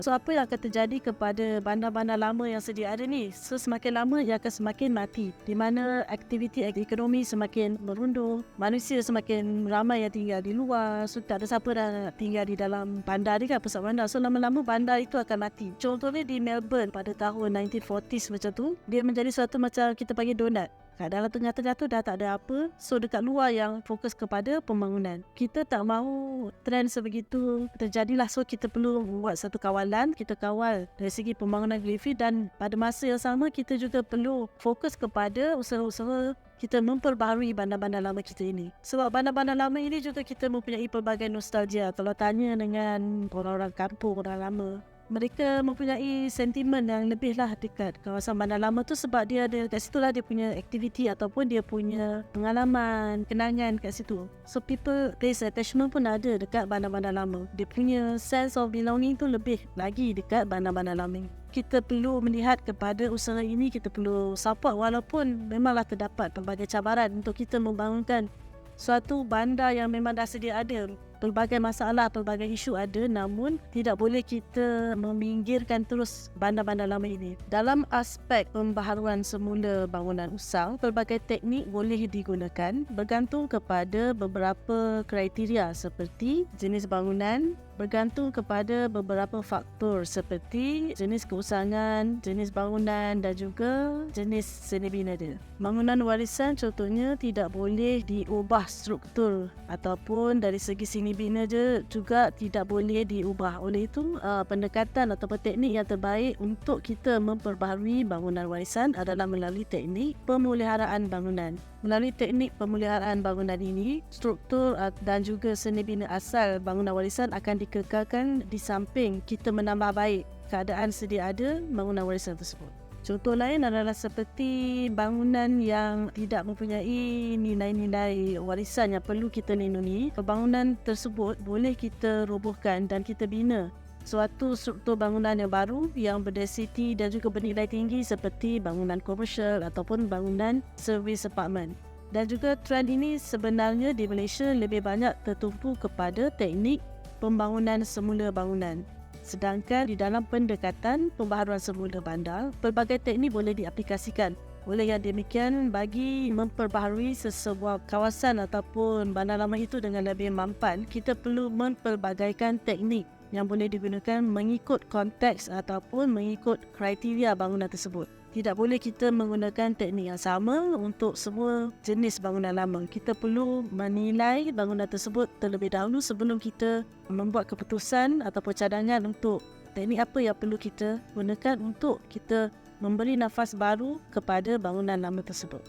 So apa yang akan terjadi kepada bandar-bandar lama yang sedia ada ni? So semakin lama ia akan semakin mati, di mana aktiviti ekonomi semakin merunduh, manusia semakin ramai yang tinggal di luar. So tak ada siapa dah nak tinggal di dalam bandar ni kan, pusat bandar. So lama-lama bandar itu akan mati. Contohnya di Melbourne pada tahun 1940s macam tu, dia menjadi suatu macam kita panggil donat. Dalam tengah-tengah tu dah tak ada apa. So dekat luar yang fokus kepada pembangunan. Kita tak mahu trend sebegitu terjadilah. So kita perlu buat satu kawalan. Kita kawal dari segi pembangunan Griffith, dan pada masa yang sama kita juga perlu fokus kepada usaha-usaha kita memperbaharui bandar-bandar lama kita ini. Sebab bandar-bandar lama ini juga kita mempunyai pelbagai nostalgia. Kalau tanya dengan orang-orang kampung, orang lama, mereka mempunyai sentimen yang lebih lah dekat kawasan bandar lama tu, sebab dia ada kat situ lah dia punya aktiviti ataupun dia punya pengalaman, kenangan kat situ. So people place attachment pun ada dekat bandar-bandar lama. Dia punya sense of belonging tu lebih lagi dekat bandar-bandar lama. Kita perlu melihat kepada usaha ini, kita perlu support walaupun memanglah terdapat pelbagai cabaran untuk kita membangunkan suatu bandar yang memang dah sedia ada. Pelbagai masalah, pelbagai isu ada, namun tidak boleh kita meminggirkan terus bandar-bandar lama ini. Dalam aspek pembaharuan semula bangunan usang, pelbagai teknik boleh digunakan bergantung kepada beberapa kriteria seperti jenis bangunan, bergantung kepada beberapa faktor seperti jenis keusangan, jenis bangunan dan juga jenis seni bina dia. Bangunan warisan contohnya tidak boleh diubah struktur ataupun dari segi seni bina je juga tidak boleh diubah. Oleh itu pendekatan atau teknik yang terbaik untuk kita memperbaharui bangunan warisan adalah melalui teknik pemeliharaan bangunan. Melalui teknik pemeliharaan bangunan ini, struktur dan juga seni bina asal bangunan warisan akan dikekalkan di samping kita menambah baik keadaan sedia ada bangunan warisan tersebut. Contoh lain adalah seperti bangunan yang tidak mempunyai nilai-nilai warisan yang perlu kita lindungi. Bangunan tersebut boleh kita robohkan dan kita bina suatu struktur bangunan yang baru yang berdensiti dan juga bernilai tinggi seperti bangunan komersial ataupun bangunan servis apartmen. Dan juga trend ini sebenarnya di Malaysia lebih banyak tertumpu kepada teknik pembangunan semula bangunan. Sedangkan di dalam pendekatan pembaharuan semula bandar, pelbagai teknik boleh diaplikasikan. Oleh yang demikian, bagi memperbaharui sesebuah kawasan ataupun bandar lama itu dengan lebih mampan, kita perlu mempelbagaikan teknik yang boleh digunakan mengikut konteks ataupun mengikut kriteria bangunan tersebut. Tidak boleh kita menggunakan teknik yang sama untuk semua jenis bangunan lama. Kita perlu menilai bangunan tersebut terlebih dahulu sebelum kita membuat keputusan ataupun cadangan untuk teknik apa yang perlu kita gunakan untuk kita memberi nafas baru kepada bangunan lama tersebut.